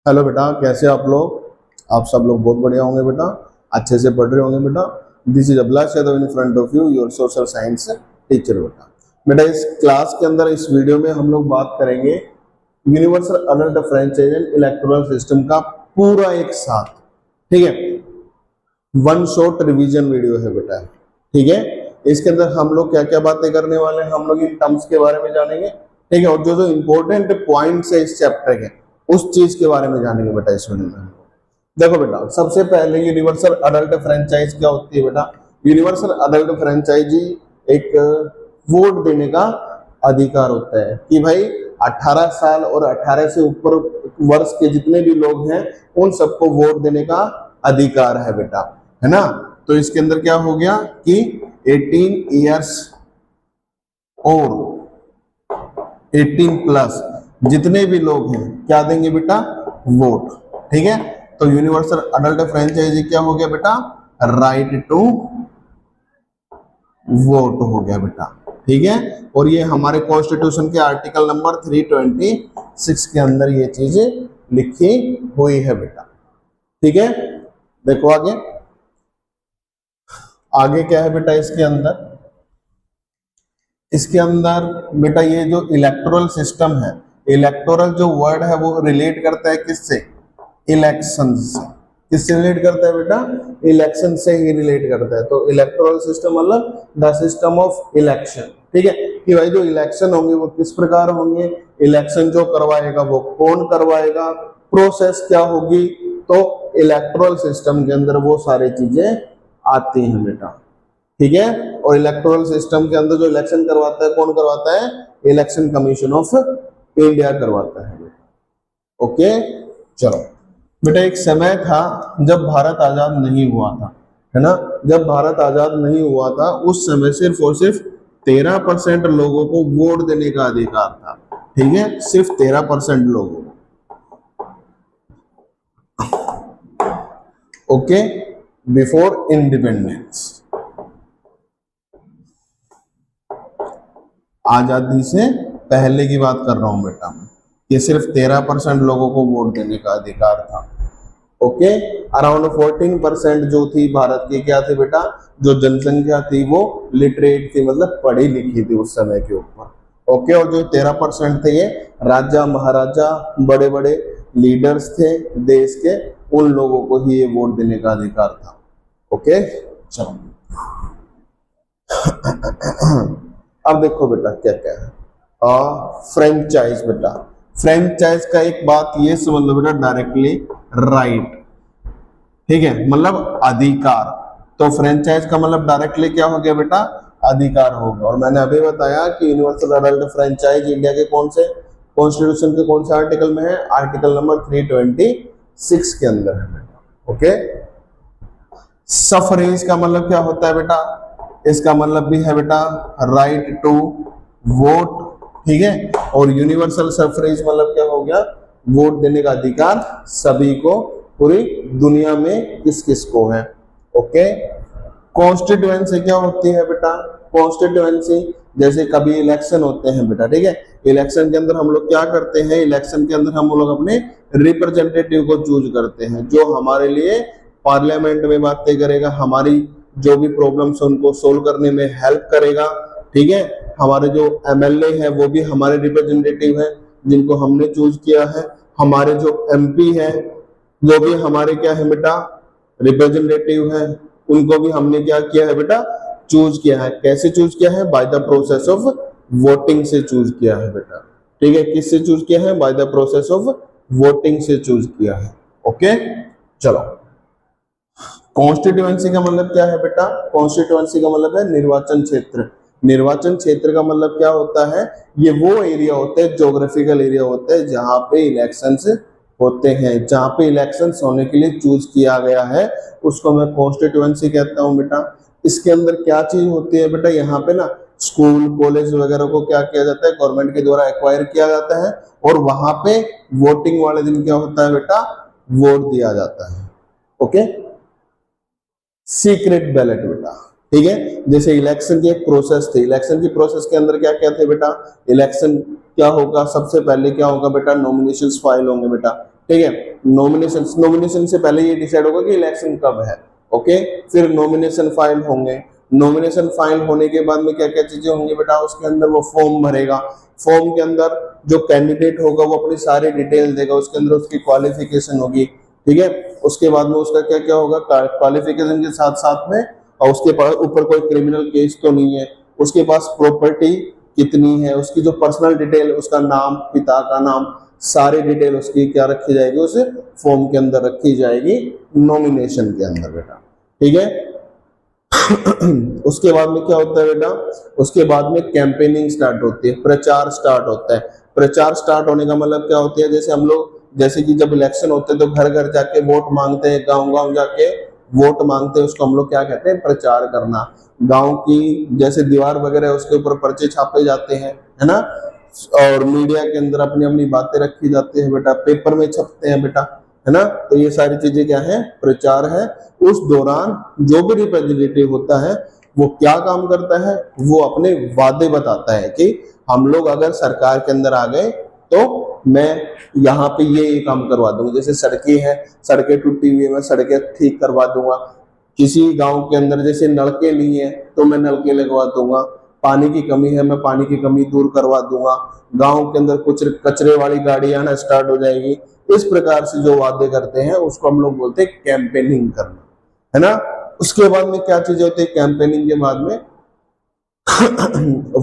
Hello बेटा, कैसे आप लोग? आप सब लोग बहुत बढ़िया होंगे बेटा, अच्छे से पढ़ रहे होंगे बेटा। This is Abhilash Yadav in front of you, your social science teacher बेटा। बेटा इस क्लास के अंदर, इस वीडियो में हम लोग बात करेंगे universal adult franchise and electoral system का पूरा एक साथ। ठीक है, वन शॉट रिवीजन वीडियो है बेटा। ठीक है, इसके अंदर हम लोग क्या क्या बातें करने वाले हैं, हम लोग इन टर्म्स के बारे में जानेंगे। ठीक है, और जो जो इंपॉर्टेंट पॉइंट्स है इस चैप्टर के, उस चीज के बारे में जानेंगे बेटा इस वीडियो में। देखो बेटा, सबसे पहले यूनिवर्सल अडल्ट फ्रेंचाइज क्या होती है बेटा? यूनिवर्सल अडल्ट फ्रेंचाइज एक वोट देने का अधिकार होता है कि भाई 18 साल और 18 से ऊपर वर्ष के जितने भी लोग हैं उन सबको वोट देने का अधिकार है बेटा, है ना। तो इसके अंदर क्या हो गया कि 18 इयर्स और 18 प्लस जितने भी लोग हैं क्या देंगे बेटा? वोट। ठीक है, तो यूनिवर्सल अडल्ट फ्रेंचाइजी क्या हो गया बेटा? राइट टू वोट हो गया बेटा। ठीक है, और ये हमारे कॉन्स्टिट्यूशन के आर्टिकल नंबर 326 के अंदर ये चीजें लिखी हुई है बेटा। ठीक है, देखो आगे आगे क्या है बेटा इसके अंदर बेटा ये जो इलेक्टोरल सिस्टम है, इलेक्टोरल जो वर्ड है वो रिलेट करता है किससे? इलेक्शन से। किससे रिलेट करता है बेटा? इलेक्शन से ही रिलेट करता है। तो इलेक्टोरल सिस्टम मतलब द सिस्टम ऑफ इलेक्शन। ठीक है, कि भाई जो इलेक्शन होंगे वो किस प्रकार होंगे, इलेक्शन जो करवाएगा वो कौन करवाएगा, प्रोसेस क्या होगी, तो इलेक्टोरल सिस्टम के अंदर वो सारी चीजें आती हैं बेटा। ठीक है, और इलेक्टोरल सिस्टम के अंदर जो इलेक्शन करवाता है कौन करवाता है? इलेक्शन कमीशन ऑफ इंडिया करवाता है बेटा। ओके, चलो बेटा, एक समय था जब भारत आजाद नहीं हुआ था, है ना। जब भारत आजाद नहीं हुआ था उस समय सिर्फ और सिर्फ 13% लोगों को वोट देने का अधिकार था। ठीक है, सिर्फ 13% लोगों को। ओके, बिफोर इंडिपेंडेंस, आजादी से पहले की बात कर रहा हूं बेटा मैं। ये सिर्फ 13% लोगों को वोट देने का अधिकार था। ओके, अराउंड 14% जो थी भारत की क्या थी बेटा? जो जनसंख्या थी वो लिटरेट थी, मतलब पढ़ी लिखी थी उस समय के ऊपर। ओके, और जो 13% थे ये राजा महाराजा बड़े बड़े लीडर्स थे देश के, उन लोगों को ही ये वोट देने का अधिकार था। ओके, चलो अब देखो बेटा क्या क्या है फ्रेंचाइज बेटा। फ्रेंचाइज का एक बात ये समझ लो बेटा, डायरेक्टली राइट। ठीक है, मतलब अधिकार। तो फ्रेंचाइज का मतलब डायरेक्टली क्या हो गया बेटा? अधिकार हो गया। और मैंने अभी बताया कि यूनिवर्सल अडल्ट फ्रेंचाइज इंडिया के कौन से कॉन्स्टिट्यूशन के कौन से आर्टिकल में है? आर्टिकल नंबर 326 के अंदर है बेटा। ओके, सफरेज का मतलब क्या होता है बेटा? इसका मतलब भी है बेटा राइट टू वोट। ठीक है, और यूनिवर्सल सफरेज मतलब क्या हो गया? वोट देने का अधिकार सभी को, पूरी दुनिया में किस किस को है। ओके, कॉन्स्टिट्यूएंसी क्या होती है बेटा? कॉन्स्टिट्यूएंसी जैसे कभी इलेक्शन होते हैं बेटा। ठीक है, इलेक्शन के अंदर हम लोग क्या करते हैं? इलेक्शन के अंदर हम लोग अपने रिप्रेजेंटेटिव को चूज करते हैं जो हमारे लिए पार्लियामेंट में बातें करेगा, हमारी जो भी प्रॉब्लम्स उनको सोल्व करने में हेल्प करेगा। ठीक है, हमारे जो एमएलए है वो भी हमारे रिप्रेजेंटेटिव है जिनको हमने चूज किया है। हमारे जो एमपी है वो भी हमारे क्या है बेटा? रिप्रेजेंटेटिव है। उनको भी हमने क्या किया है बेटा? चूज किया है। कैसे चूज किया है? By the process of voting से चूज किया है बेटा। ठीक है, किससे चूज किया है? By the process of voting से चूज किया है। ओके, चलो कॉन्स्टिट्यूएंसी का मतलब क्या है बेटा? कॉन्स्टिट्यूएंसी का मतलब है निर्वाचन क्षेत्र। निर्वाचन क्षेत्र का मतलब क्या होता है? ये वो एरिया होते हैं, ज्योग्राफिकल एरिया होते हैं जहां पे इलेक्शंस होते हैं, जहां पे इलेक्शंस होने के लिए चूज किया गया है, उसको मैं कॉन्स्टिट्यूएंसी कहता हूं बेटा। इसके अंदर क्या चीज होती है बेटा? यहाँ पे ना स्कूल कॉलेज वगैरह को क्या किया जाता है? गवर्नमेंट के द्वारा एक्वायर किया जाता है, और वहां पे वोटिंग वाले दिन क्या होता है बेटा? वोट दिया जाता है। ओके, सीक्रेट बैलेट बेटा। ठीक है, जैसे इलेक्शन की एक प्रोसेस थी, इलेक्शन की प्रोसेस के अंदर क्या क्या थे बेटा? इलेक्शन क्या होगा? सबसे पहले क्या होगा बेटा? नॉमिनेशंस फाइल होंगे बेटा। ठीक है। नॉमिनेशन से पहले ये डिसाइड होगा कि इलेक्शन कब है, ओके। फिर नॉमिनेशन फाइल होंगे, नॉमिनेशन फाइल होने के बाद में क्या क्या चीजें होंगी बेटा, उसके अंदर वो फॉर्म भरेगा, फॉर्म के अंदर जो कैंडिडेट होगा वो अपनी सारी डिटेल देगा, उसके अंदर उसकी क्वालिफिकेशन होगी, ठीक है। उसके बाद में उसका क्या क्या होगा, क्वालिफिकेशन के साथ साथ में, और उसके पास ऊपर कोई क्रिमिनल केस तो नहीं है, उसके पास प्रॉपर्टी कितनी है, उसकी जो पर्सनल डिटेल, उसका नाम, पिता का नाम, सारी डिटेल उसकी क्या रखी जाएगी, उस फॉर्म के अंदर रखी जाएगी, नॉमिनेशन के अंदर बेटा, ठीक है। उसके बाद में क्या होता है बेटा, उसके बाद में कैंपेनिंग स्टार्ट होती है, प्रचार स्टार्ट होता है। प्रचार स्टार्ट होने का मतलब क्या होती है, जैसे हम लोग, जैसे कि जब इलेक्शन होते हैं तो घर घर जाके वोट मांगते हैं, गांव गांव जाके वोट मांगते हैं, उसको हम लोग क्या कहते हैं, प्रचार करना। गांव की जैसे दीवार वगैरह उसके ऊपर पर्चे छापे जाते हैं, है ना, और मीडिया के अंदर अपनी अपनी बातें रखी जाती है बेटा, पेपर में छपते हैं बेटा, है ना। तो ये सारी चीजें क्या है, प्रचार है। उस दौरान जो भी रिप्रेजेंटेटिव होता है वो क्या काम करता है, वो अपने वादे बताता है कि हम लोग अगर सरकार के अंदर आ गए तो मैं यहाँ पे ये काम करवा दूंगा। जैसे सड़कें हैं, सड़कें टूटी हुई है, मैं सड़कें ठीक करवा दूंगा। किसी गांव के अंदर जैसे नलके नहीं है तो मैं नलके लगवा दूंगा, पानी की कमी है, मैं पानी की कमी दूर करवा दूंगा, गांव के अंदर कुछ कचरे वाली गाड़ी आना स्टार्ट हो जाएगी। इस प्रकार से जो वादे करते हैं उसको हम लोग बोलते हैं कैंपेनिंग करना, है ना। उसके बाद में क्या चीज होती है, कैंपेनिंग के बाद में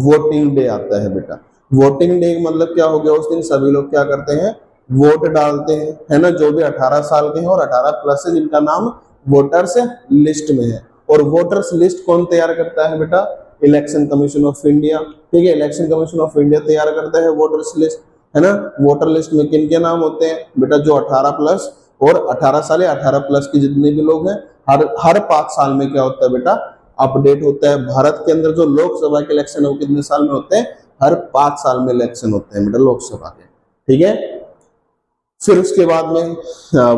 वोटिंग डे आता है बेटा। वोटिंग डे मतलब क्या हो गया, उस दिन सभी लोग क्या करते हैं, वोट डालते हैं, है ना। जो भी 18 साल के हैं और 18 प्लस है, जिनका नाम वोटर्स लिस्ट में है। और वोटर्स लिस्ट कौन तैयार करता है बेटा, इलेक्शन कमीशन ऑफ इंडिया, ठीक है। इलेक्शन कमीशन ऑफ इंडिया तैयार करता है वोटर्स लिस्ट, है ना। वोटर लिस्ट में किन के नाम होते हैं बेटा, जो 18 प्लस और 18 साल या 18 प्लस के जितने भी लोग हैं, हर 5 साल में क्या होता है बेटा, अपडेट होता है। भारत के अंदर जो लोकसभा के इलेक्शन है वो कितने साल में होते हैं, हर 5 साल में इलेक्शन होते हैं बेटा लोकसभा के, ठीक है। फिर उसके बाद में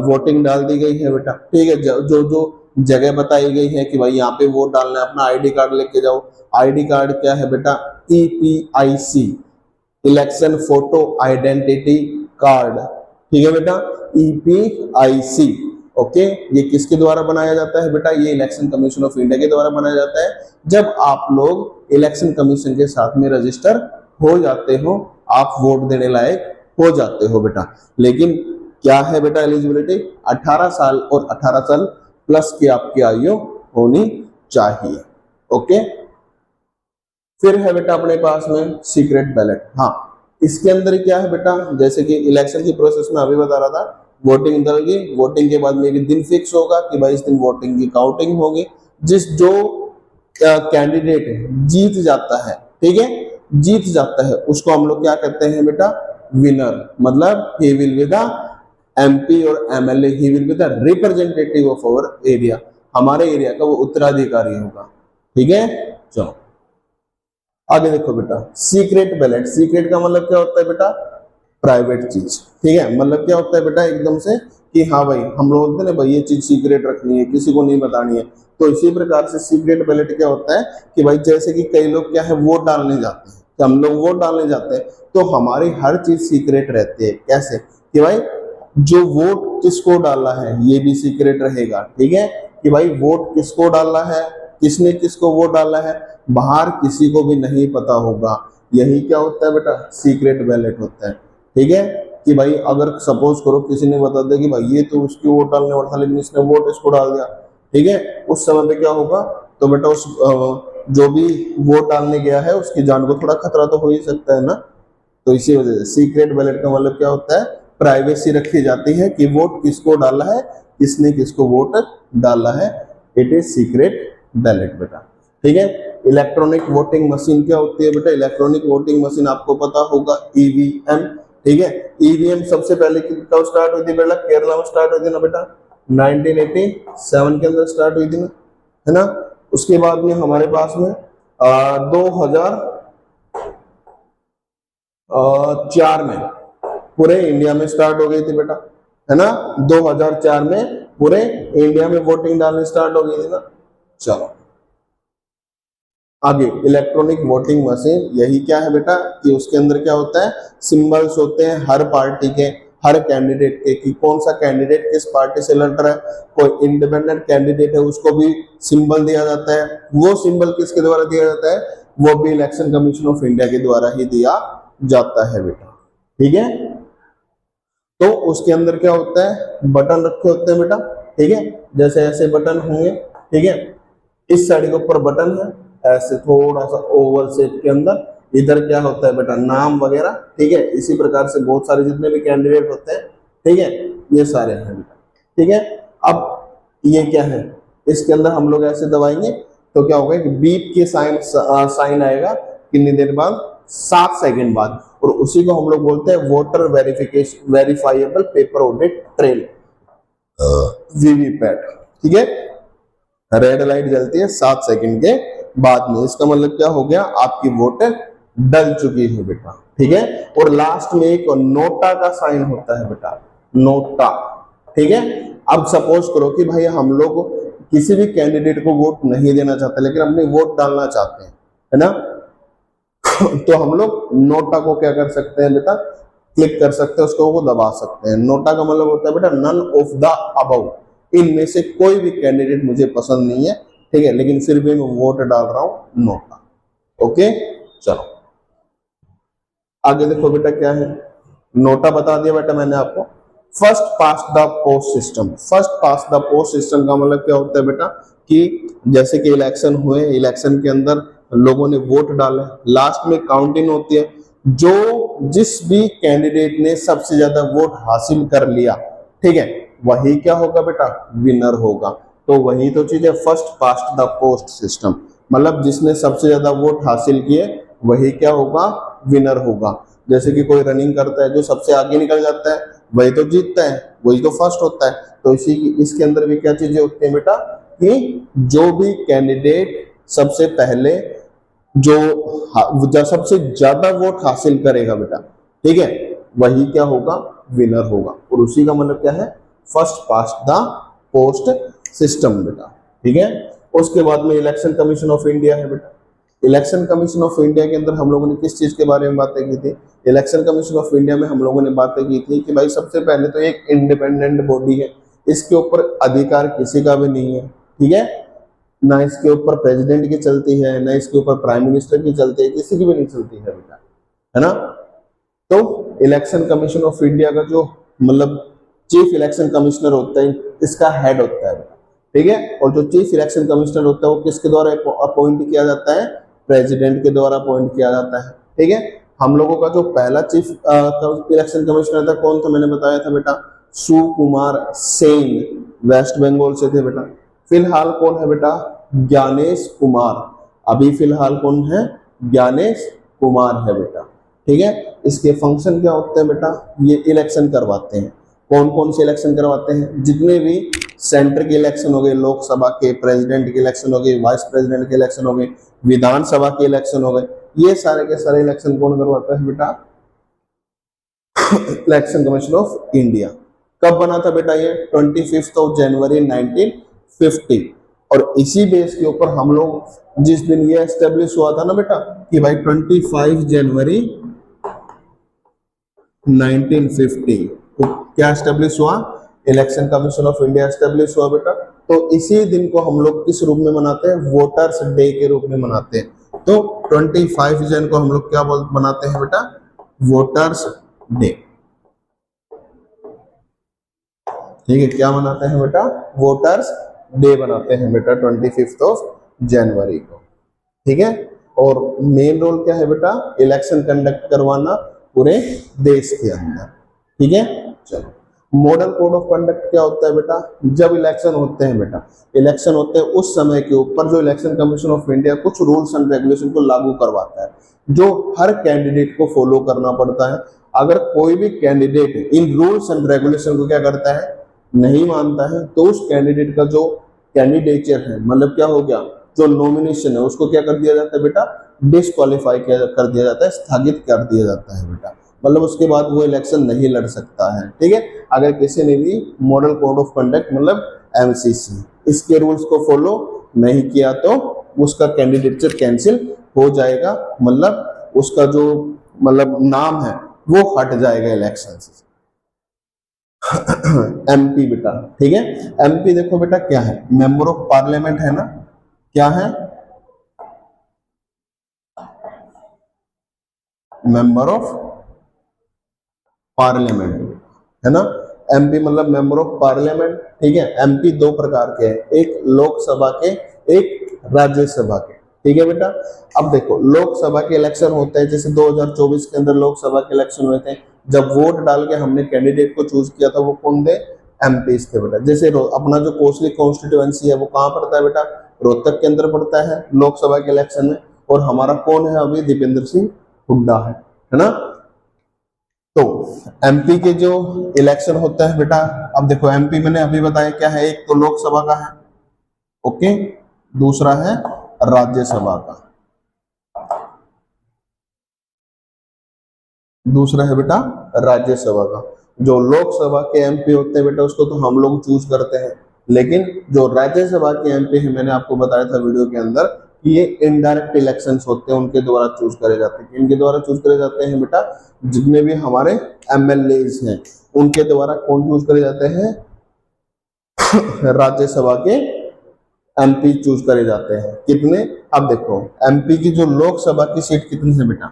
वोटिंग डाल दी गई है बेटा, ठीक है। जो जो जगह बताई गई है कि भाई यहाँ पे वोट डालना है, अपना आईडी कार्ड लेके जाओ। आईडी कार्ड क्या है बेटा, EPIC, election photo identity card, ठीक है बेटा, EPIC, ओके। ये किसके द्वारा बनाया जाता है बेटा, ये इलेक्शन कमीशन ऑफ इंडिया के द्वारा बनाया जाता है। जब आप लोग इलेक्शन कमीशन के साथ में रजिस्टर हो जाते हो, आप वोट देने लायक हो जाते हो बेटा। लेकिन क्या है बेटा एलिजिबिलिटी, 18 साल और 18 साल प्लस की आपकी आयु होनी चाहिए, ओके। फिर है बेटा अपने पास में सीक्रेट बैलेट। हाँ, इसके अंदर क्या है बेटा, जैसे कि इलेक्शन की प्रोसेस में अभी बता रहा था, वोटिंग डलेगी, वोटिंग के बाद में एक दिन फिक्स होगा कि भाई इस दिन वोटिंग की काउंटिंग होगी। जो कैंडिडेट जीत जाता है, ठीक है, जीत जाता है, उसको हम लोग क्या कहते हैं बेटा, विनर। मतलब he will be the MP और MLA, he will be the representative of our area, हमारे एरिया का वो उत्तराधिकारी होगा, ठीक है। चलो आगे देखो बेटा, सीक्रेट बैलेट। सीक्रेट का मतलब क्या होता है बेटा, प्राइवेट चीज, ठीक है। मतलब क्या होता है बेटा, एकदम से कि हाँ भाई, हम लोग बोलते हैं ना भाई ये चीज सीक्रेट रखनी है, किसी को नहीं बतानी है। तो इसी प्रकार से सीक्रेट बैलेट क्या होता है कि भाई जैसे कि कई लोग क्या है वोट डालने जाते हैं, कि हम लोग वोट डालने जाते हैं तो हमारी हर चीज सीक्रेट रहती है। कैसे कि भाई जो वोट किसको डाला है ये भी सीक्रेट रहेगा, ठीक है, कि भाई वोट किसको डाला है, किसने किसको वोट डाला है, बाहर किसी को भी नहीं पता होगा। यही क्या होता है बेटा, सीक्रेट बैलेट होता है, ठीक है। कि भाई अगर सपोज करो किसी ने बता दिया कि भाई ये तो उसकी वोट डालने वाला था लेकिन इसने वोट इसको डाल दिया, ठीक है, उस समय पे क्या होगा, तो बेटा उस जो भी वोट डालने गया है उसकी जान को थोड़ा खतरा तो हो ही सकता है ना। तो इसी वजह से सीक्रेट बैलेट का मतलब क्या होता है, प्राइवेसी रखी जाती है कि वोट किसको डाला है, किसने किसको वोट डाला है, इट इज सीक्रेट बैलेट बेटा, ठीक है। इलेक्ट्रॉनिक वोटिंग मशीन क्या होती है बेटा, इलेक्ट्रॉनिक वोटिंग मशीन आपको पता होगा EVM, ठीक है। EVM सबसे पहले कब स्टार्ट हुई थी बेटा, केरला में स्टार्ट हुई थी ना बेटा, 1987 के अंदर स्टार्ट हुई थी ना, है ना। उसके बाद में हमारे पास में 2004 में पूरे इंडिया में स्टार्ट हो गई थी बेटा, है ना। 2004 में पूरे इंडिया में वोटिंग डालनी स्टार्ट हो गई थी ना। चलो आगे, इलेक्ट्रॉनिक वोटिंग मशीन, यही क्या है बेटा कि उसके अंदर क्या होता है, सिंबल्स होते हैं हर पार्टी के, हर कैंडिडेट के कि कौन सा कैंडिडेट किस पार्टी से लड़ रहा है। कोई इंडिपेंडेंट कैंडिडेट है उसको भी सिंबल दिया जाता है, वो सिंबल किसके द्वारा दिया जाता है, वो भी इलेक्शन कमीशन ऑफ इंडिया के द्वारा ही दिया जाता है बेटा। ठीक है, तो उसके अंदर क्या होता है, बटन रखे होते हैं बेटा। ठीक है, जैसे ऐसे बटन होंगे। ठीक है, इस साइड के ऊपर बटन है ऐसे थोड़ा सा ओवल शेप के अंदर, इधर क्या होता है बेटा, नाम वगैरह। ठीक है, इसी प्रकार से बहुत सारे जितने भी कैंडिडेट होते हैं, ठीक है, ये सारे हैं बेटा। ठीक है, अब ये क्या है, इसके अंदर हम लोग ऐसे दबाएंगे तो क्या होगा कि बीप के साइन आएगा कितनी देर बाद, 7 सेकंड बाद, और उसी को हम लोग बोलते हैं voter verification verifiable paper audit trail, VVPAT. ठीक है, रेड लाइट जलती है 7 सेकंड के बाद में, इसका मतलब क्या हो गया, आपकी वोट डल चुकी है बेटा। ठीक है, और लास्ट में एक नोटा का साइन होता है बेटा, नोटा। ठीक है, अब सपोज करो कि भाई हम लोग किसी भी कैंडिडेट को वोट नहीं देना चाहते लेकिन अपनी वोट डालना चाहते हैं, है ना, तो हम लोग नोटा को क्या कर सकते हैं बेटा, क्लिक कर सकते हैं, उसको वो दबा सकते हैं। नोटा का मतलब होता है बेटा नन ऑफ द अबव, इनमें से कोई भी कैंडिडेट मुझे पसंद नहीं है, ठीक है, लेकिन फिर भी मैं वोट डाल रहा हूं नोटा। ओके, चलो आगे देखो बेटा क्या है, नोटा बता दिया बेटा मैंने आपको। First past the post system, first past the post system का मतलब क्या होता है बेटा कि जैसे कि इलेक्शन हुए, इलेक्शन के अंदर लोगों ने वोट डाले, लास्ट में काउंटिंग होती है, जो जिस भी कैंडिडेट ने सबसे ज्यादा वोट हासिल कर लिया, ठीक है, वही क्या होगा बेटा, विनर होगा। तो वही तो चीज है first past the post system, मतलब जिसने सबसे ज्यादा वोट हासिल किए वही क्या होगा, विनर होगा। जैसे कि कोई रनिंग करता है, जो सबसे आगे निकल जाता है वही तो जीतता है, वही तो फर्स्ट होता है। तो इसी इसके अंदर भी क्या चीजें होती है बेटा कि जो भी कैंडिडेट सबसे पहले जो सबसे ज्यादा वोट हासिल करेगा बेटा, ठीक है, वही क्या होगा, विनर होगा। और उसी का मतलब क्या है, first past the post system बेटा। ठीक है, उसके बाद में इलेक्शन कमीशन ऑफ इंडिया है बेटा। इलेक्शन कमीशन ऑफ इंडिया के अंदर हम लोगों ने किस चीज के बारे में बातें की थी, इलेक्शन कमीशन ऑफ इंडिया में हम लोगों ने बातें की थी कि भाई सबसे पहले तो एक इंडिपेंडेंट बॉडी है, इसके ऊपर अधिकार किसी का भी नहीं है। ठीक है, ना इसके ऊपर प्रेसिडेंट की चलती है, ना इसके ऊपर प्राइम मिनिस्टर की चलती है, किसी की भी नहीं चलती है बेटा, है ना। तो इलेक्शन कमीशन ऑफ इंडिया का जो मतलब चीफ इलेक्शन कमिश्नर होता है, इसका हेड होता है बेटा। ठीक है, और जो चीफ इलेक्शन कमिश्नर होता है वो किसके द्वारा अपॉइंट किया जाता है, प्रेसिडेंट के द्वारा अपॉइंट किया जाता है। ठीक है, हम लोगों का जो पहला चीफ इलेक्शन कमिश्नर था कौन था, मैंने बताया था बेटा, सुकुमार सेन, वेस्ट बंगाल से थे बेटा। फिलहाल कौन है बेटा, ज्ञानेश कुमार, अभी फिलहाल कौन है, ज्ञानेश कुमार है बेटा। ठीक है, इसके फंक्शन क्या होते हैं बेटा, ये इलेक्शन करवाते हैं। कौन कौन से इलेक्शन करवाते हैं, जितने भी सेंटर के इलेक्शन हो गए, लोकसभा के, प्रेसिडेंट के इलेक्शन हो गए, वाइस प्रेसिडेंट के इलेक्शन हो गए, विधानसभा के इलेक्शन हो गए, ये सारे के सारे इलेक्शन कौन करवाता है बेटा, इलेक्शन कमीशन ऑफ इंडिया। कब बना था बेटा ये, 25 जनवरी 1950। और इसी बेस के ऊपर हम लोग जिस दिन ये एस्टेब्लिश हुआ था ना बेटा कि भाई 25 जनवरी 1950 तो क्या एस्टेब्लिश हुआ, election commission of India establish हुआ बेटा। तो इसी दिन को हम लोग किस रूप में मनाते हैं, वोटर्स डे के रूप में मनाते हैं। तो 25 जन को हम लोग क्या मनाते हैं बेटा, वोटर्स डे। ठीक है, क्या मनाते हैं बेटा, वोटर्स डे बनाते हैं बेटा 25 जनवरी को। ठीक है, और मेन रोल क्या है बेटा, इलेक्शन कंडक्ट करवाना पूरे देश के अंदर। ठीक है, चलो मॉडल कोड ऑफ कंडक्ट क्या होता है बेटा, जब इलेक्शन होते हैं बेटा, इलेक्शन होते हैं उस समय के ऊपर जो इलेक्शन कमीशन ऑफ इंडिया कुछ रूल्स एंड रेगुलेशन को लागू करवाता है, जो हर कैंडिडेट को फॉलो करना पड़ता है। अगर कोई भी candidate in rules and regulation को क्या करता है, नहीं मानता है, तो उस कैंडिडेट का जो कैंडिडेचर है, मतलब क्या हो गया, जो नॉमिनेशन है उसको क्या कर दिया जाता है बेटा, डिस्क्वालीफाई कर दिया जाता है, स्थगित कर दिया जाता है बेटा। मतलब उसके बाद वो इलेक्शन नहीं लड़ सकता है। ठीक है, अगर किसी ने भी मॉडल कोड ऑफ कंडक्ट मतलब एमसीसी इसके रूल्स को फॉलो नहीं किया तो उसका कैंडिडेचर कैंसिल हो जाएगा, मतलब उसका जो मतलब नाम है वो हट जाएगा इलेक्शन से। एमपी बेटा, ठीक है। एमपी देखो बेटा क्या है, मेंबर ऑफ पार्लियामेंट है ना, क्या है, मेंबर ऑफ पार्लियामेंट, है ना। एमपी मतलब मेंबर ऑफ पार्लियामेंट, ठीक है। एमपी दो प्रकार के हैं, एक लोकसभा के, एक राज्यसभा के, ठीक है बेटा। अब देखो लोकसभा के इलेक्शन होते हैं, जैसे 2024 के अंदर लोकसभा के इलेक्शन हुए थे, जब वोट डाल के हमने कैंडिडेट को चूज किया था, वो कौन थे, एमपी थे बेटा। जैसे अपना जो कोसली कॉन्स्टिट्यूएंसी है वो कहाँ पड़ता है बेटा, रोहतक के अंदर पड़ता है लोकसभा के इलेक्शन में, और हमारा कौन है अभी, दीपेंद्र सिंह हुड्डा है ना। तो एमपी के जो इलेक्शन होता है बेटा, अब देखो एमपी मैंने अभी बताया क्या है, एक तो लोकसभा का है, ओके, दूसरा है राज्यसभा का, दूसरा है बेटा राज्यसभा का। जो लोकसभा के एमपी होते हैं बेटा उसको तो हम लोग चूज करते हैं, लेकिन जो राज्यसभा के एमपी है, मैंने आपको बताया था वीडियो के अंदर कि ये इनडायरेक्ट इलेक्शंस होते हैं, उनके द्वारा चूज करे जाते हैं। इनके द्वारा चूज करे जाते हैं बेटा, जितने भी हमारे एमएलएज हैं उनके द्वारा कौन चूज करे जाते हैं, राज्यसभा के एमपी चूज करे जाते हैं। कितने, अब देखो एमपी की जो लोकसभा की सीट कितनी है बेटा,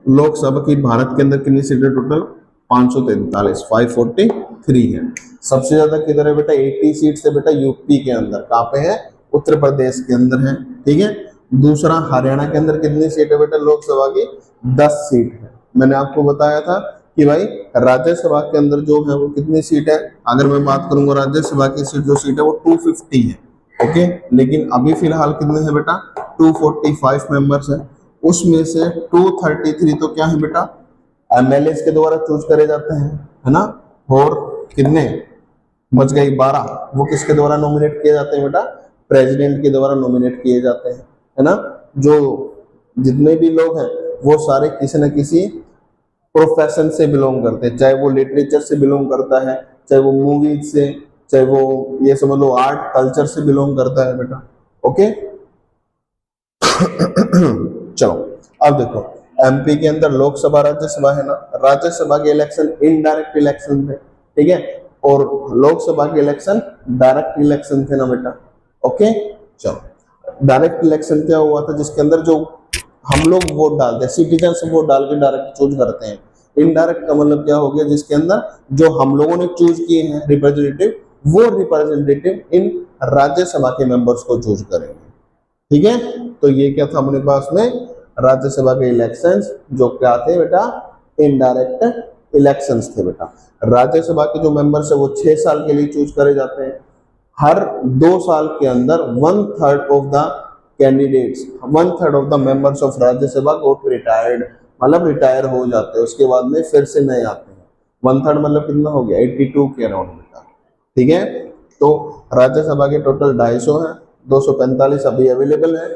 लोकसभा की भारत के अंदर कितनी सीटें टोटल, 543, 543 है। सबसे ज्यादा किधर है बेटा, 80 सीट है बेटा यूपी के अंदर, कहाँ पे है, उत्तर प्रदेश के अंदर है, ठीक है। दूसरा हरियाणा के अंदर कितनी सीट है बेटा लोकसभा की, 10 सीट है। मैंने आपको बताया था कि भाई राज्यसभा के अंदर जो है वो कितनी सीट है, अगर मैं बात करूंगा राज्यसभा की सीट जो सीट है वो 250 है, ओके। लेकिन अभी फिलहाल कितने हैं बेटा, 245 मेंबर्स है, उसमें से 233 तो क्या है बेटा एमएलए के द्वारा चूज करे जाते हैं, है ना। और कितने बच गए, 12, वो किसके द्वारा नॉमिनेट किए जाते हैं बेटा, प्रेसिडेंट के द्वारा नॉमिनेट किए जाते हैं, है ना। जो जितने भी लोग हैं वो सारे किसी न किसी प्रोफेशन से बिलोंग करते हैं, चाहे वो लिटरेचर से बिलोंग करता है, चाहे वो मूवीज से, चाहे वो ये समझ लो आर्ट कल्चर से बिलोंग करता है बेटा, ओके। चलो अब देखो एमपी के अंदर लोकसभा राज्यसभा है ना, राज्यसभा के इलेक्शन इनडायरेक्ट इलेक्शन थे, ठीक है, और लोकसभा के इलेक्शन डायरेक्ट इलेक्शन थे ना बेटा, ओके। चलो डायरेक्ट इलेक्शन क्या हुआ था, जिसके अंदर जो हम लोग वोट डालते हैं, सिटीजन वोट डाल के डायरेक्ट चूज करते हैं। इनडायरेक्ट का मतलब क्या हो गया, जिसके अंदर जो हम लोगों ने चूज किए हैं रिप्रेजेंटेटिव, वो रिप्रेजेंटेटिव इन राज्यसभा के मेंबर्स को चूज करेंगे, ठीक है। तो ये क्या था अपने पास में, राज्यसभा के इलेक्शंस, जो क्या थे बेटा, इनडायरेक्ट इलेक्शंस थे बेटा। राज्यसभा के जो मेंबर्स है वो 6 साल के लिए चूज करे जाते हैं। हर 2 साल के अंदर 1/3 of the candidates, 1/3 of the members of Rajya Sabha got retired, मतलब रिटायर हो जाते हैं, उसके बाद में फिर से नए आते हैं। 1/3 मतलब कितना हो गया, 82 के अराउंड बेटा, ठीक है। तो राज्यसभा के टोटल 250 है, 245 अभी अवेलेबल है,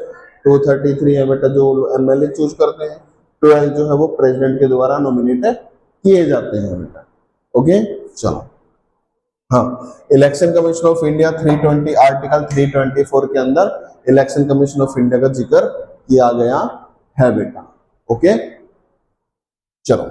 233 है बेटा जो एमएलए चूज करते हैं, 12 जो है वो प्रेसिडेंट के द्वारा नॉमिनेट किए जाते हैं बेटा, ओके। चलो हाँ, election commission of India 320 article 324 के अंदर इलेक्शन कमीशन ऑफ इंडिया का जिक्र किया गया है बेटा, ओके। चलो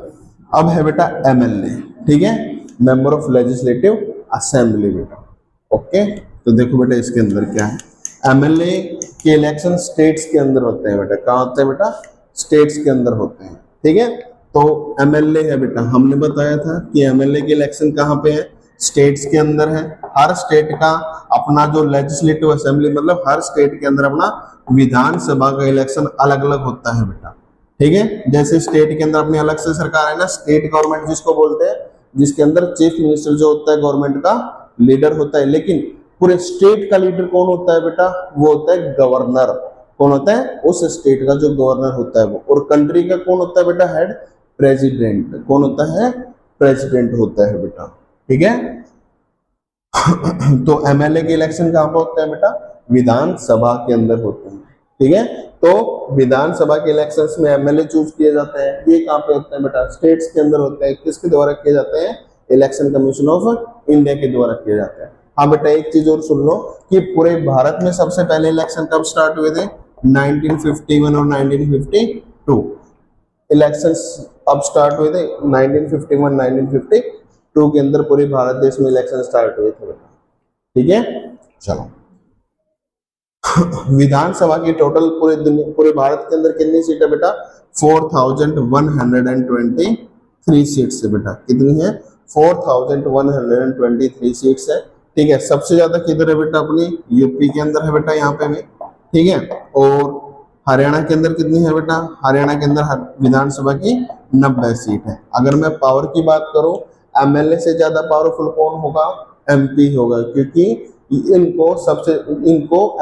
अब है बेटा एमएलए, ठीक है, मेंबर ऑफ लेजिस्लेटिव असेंबली बेटा, ओके। तो देखो बेटा इसके अंदर क्या है, एमएलए के इलेक्शन स्टेट्स के अंदर होते हैं बेटा, कहाँ होते हैं बेटा, स्टेट्स के अंदर होते हैं, ठीक है। तो एमएलए है बेटा, हमने बताया था कि एमएलए के इलेक्शन कहाँ पे है, स्टेट्स के अंदर है। हर स्टेट का अपना जो लेजिस्लेटिव असेंबली, मतलब हर स्टेट के अंदर अपना विधानसभा का इलेक्शन अलग अलग होता है बेटा, ठीक है। जैसे स्टेट के अंदर अपनी अलग से सरकार है ना, स्टेट गवर्नमेंट जिसको बोलते हैं, जिसके अंदर चीफ मिनिस्टर जो होता है गवर्नमेंट का लीडर होता है, लेकिन पूरे स्टेट का लीडर कौन होता है बेटा, वो होता है गवर्नर। कौन होता है, उस स्टेट का जो गवर्नर होता है वो। और कंट्री का कौन होता है बेटा, हेड, प्रेसिडेंट। कौन होता है, प्रेसिडेंट होता है बेटा, ठीक है। तो एमएलए के इलेक्शन कहां पर होते हैं बेटा, विधानसभा के अंदर होते हैं, ठीक है। तो विधानसभा के इलेक्शंस में एमएलए चूज किए जाते हैं, ये कहां पे होते हैं बेटा, स्टेट्स के अंदर होते हैं। किसके द्वारा किए जाते हैं, इलेक्शन कमीशन ऑफ इंडिया के द्वारा किए जाते हैं। हाँ बेटा एक चीज और सुन लो कि पूरे भारत में सबसे पहले इलेक्शन कब स्टार्ट हुए थे, 1951 और 1952। इलेक्शंस अब स्टार्ट हुए थे 1951 1952 के अंदर पूरे भारत देश में इलेक्शन स्टार्ट हुए थे बेटा। ठीक है, चलो विधानसभा की टोटल पूरे भारत के अंदर कितनी सीट है बेटा? 4123 सीट्स है बेटा। कितनी है? 4123 सीट्स है। ठीक है, सबसे ज्यादा किधर है बेटा? अपनी यूपी के अंदर है बेटा, यहाँ पे भी। ठीक है, और हरियाणा के अंदर कितनी है बेटा? हरियाणा के अंदर विधानसभा की 90 सीट है। अगर मैं पावर की बात करूं, एमएलए से ज्यादा पावरफुल कौन होगा? एमपी होगा, क्योंकि इनको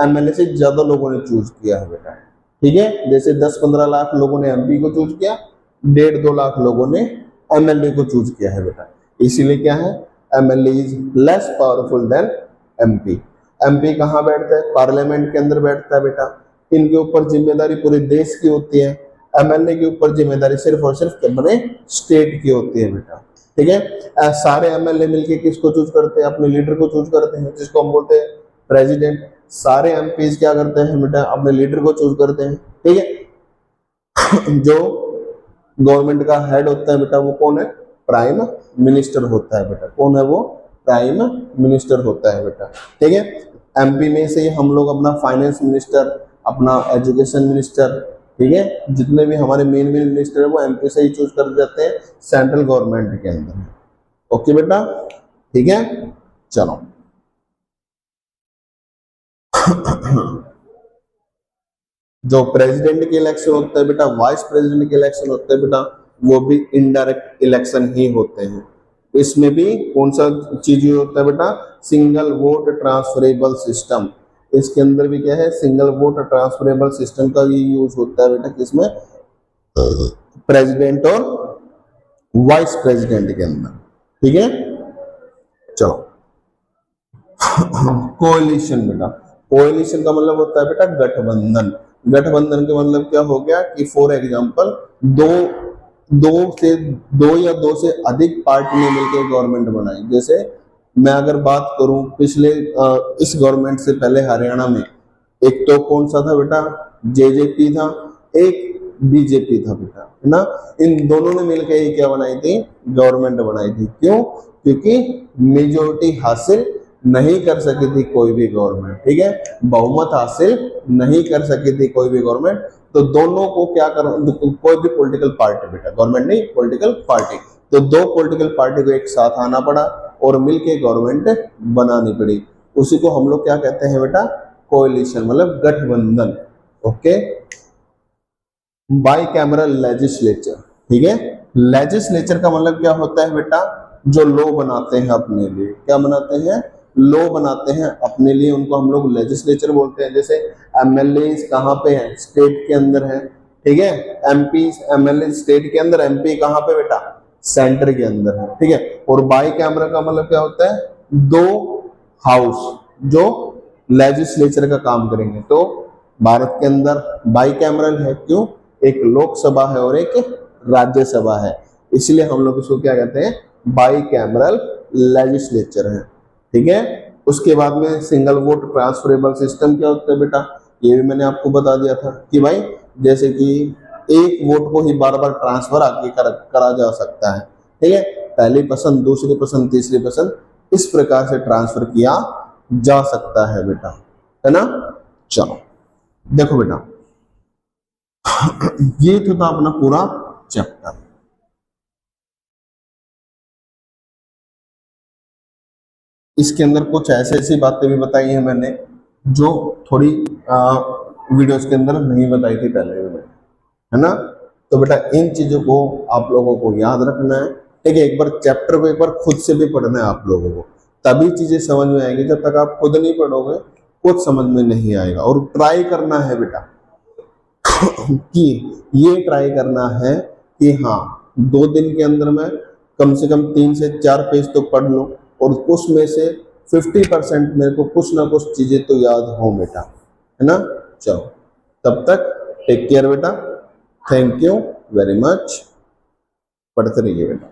एमएलए से ज्यादा लोगों ने चूज किया है बेटा। ठीक है, जैसे 10-15 लाख लोगों ने एमपी को चूज किया, 1.5-2 लाख लोगों ने एमएलए को चूज किया है बेटा। इसीलिए क्या है? MLA is less powerful than MP. MP कहाँ बैठता है? पार्लियामेंट के अंदर बैठता है बेटा। इनके ऊपर जिम्मेदारी पूरे देश की होती है। एमएलए के ऊपर जिम्मेदारी सिर्फ और सिर्फ अपने स्टेट की होती है बेटा। ठीक है, सारे एमएलए मिलके किसको चूज करते हैं? अपने लीडर को चूज करते हैं, जिसको हम बोलते हैं प्रेसिडेंट। सारे एमपीज क्या करते हैं बेटा? अपने लीडर को चूज करते हैं। ठीक है, जो गवर्नमेंट का हेड होता है बेटा, वो कौन है? प्राइम मिनिस्टर होता है बेटा। कौन है वो? प्राइम मिनिस्टर होता है बेटा। ठीक है, एमपी में से हम लोग अपना फाइनेंस मिनिस्टर, अपना एजुकेशन मिनिस्टर, ठीक है, जितने भी हमारे मेन मिनिस्टर है वो एमपी से ही चूज कर जाते हैं सेंट्रल गवर्नमेंट के अंदर। ओके बेटा, ठीक है, चलो जो प्रेसिडेंट के इलेक्शन होता है बेटा, वाइस प्रेसिडेंट के इलेक्शन होते हैं बेटा, वो भी इनडायरेक्ट इलेक्शन ही होते हैं। इसमें भी कौन सा चीज होता है बेटा? Single vote transferable system. इसके अंदर भी क्या है? सिंगल वोट ट्रांसफरेबल सिस्टम का भी यूज होता है बेटा। किसमें? प्रेसिडेंट और वाइस प्रेसिडेंट के अंदर। ठीक है, चलो कोएलिशन बेटा। कोएलिशन का मतलब होता है बेटा गठबंधन। गठबंधन के मतलब क्या हो गया कि फॉर एग्जांपल दो या दो से अधिक पार्टी ने मिलकर गवर्नमेंट बनाई। जैसे मैं अगर बात करूं पिछले इस गवर्नमेंट से पहले हरियाणा में एक तो कौन सा था बेटा? जेजेपी था, एक बीजेपी था बेटा, है ना। इन दोनों ने मिलकर ये क्या बनाई थी? गवर्नमेंट बनाई थी। क्यों? क्योंकि मेजोरिटी हासिल नहीं कर सकी थी कोई भी गवर्नमेंट। ठीक है, बहुमत हासिल नहीं कर सकी थी कोई भी गवर्नमेंट। तो दोनों को क्या कर, कोई भी पॉलिटिकल पार्टी बेटा, गवर्नमेंट नहीं, पॉलिटिकल पार्टी, तो दो पॉलिटिकल पार्टी को एक साथ आना पड़ा और मिलके गवर्नमेंट बनानी पड़ी। उसी को हम लोग क्या कहते हैं बेटा? कोएलिशन, मतलब गठबंधन। Okay, by cameral legislature. ठीक है, लेजिस्लेचर का मतलब क्या होता है बेटा? जो लॉ बनाते हैं अपने लिए। क्या बनाते हैं? लॉ बनाते हैं अपने लिए, उनको हम लोग लेजिस्लेचर बोलते हैं। जैसे एमएलए कहाँ पे है? स्टेट के अंदर है। ठीक है, एमपी एमएलए स्टेट के अंदर, एमपी कहाँ पे बेटा? सेंटर के अंदर है। ठीक है, और बाई कैमरा का मतलब क्या होता है? दो हाउस जो लेजिस्लेचर का काम करेंगे। तो भारत के अंदर बाई कैमरल है। क्यों? एक लोकसभा है और एक राज्यसभा है, इसलिए हम लोग इसको क्या कहते हैं? बाई कैमरल लेजिस्लेचर है। ठीक है, उसके बाद में सिंगल वोट ट्रांसफरेबल सिस्टम क्या होता है बेटा? ये भी मैंने आपको बता दिया था कि भाई जैसे कि एक वोट को ही बार बार ट्रांसफर आगे करा जा सकता है। ठीक है, पहली पसंद, दूसरी पसंद, तीसरी पसंद, इस प्रकार से ट्रांसफर किया जा सकता है बेटा, है ना। चलो देखो बेटा, ये तो था अपना पूरा चैप्टर। इसके अंदर कुछ ऐसी बातें भी बताई हैं मैंने जो थोड़ी वीडियोस के अंदर नहीं बताई थी पहले में, है ना। तो बेटा इन चीजों को आप लोगों को याद रखना है। ठीक है, एक बार चैप्टर को एक बार खुद से भी पढ़ना है आप लोगों को, तभी चीजें समझ में आएंगी। जब तक आप खुद नहीं पढ़ोगे कुछ समझ में नहीं आएगा। और ट्राई करना है बेटा कि ये ट्राई करना है कि हाँ 2 दिन के अंदर में कम से कम 3 से 4 पेज तो पढ़ लो, और उसमें से 50% मेरे को कुछ ना कुछ चीजें तो याद हो बेटा, है ना। चलो तब तक टेक केयर बेटा, थैंक यू वेरी मच, पढ़ते रहिए बेटा।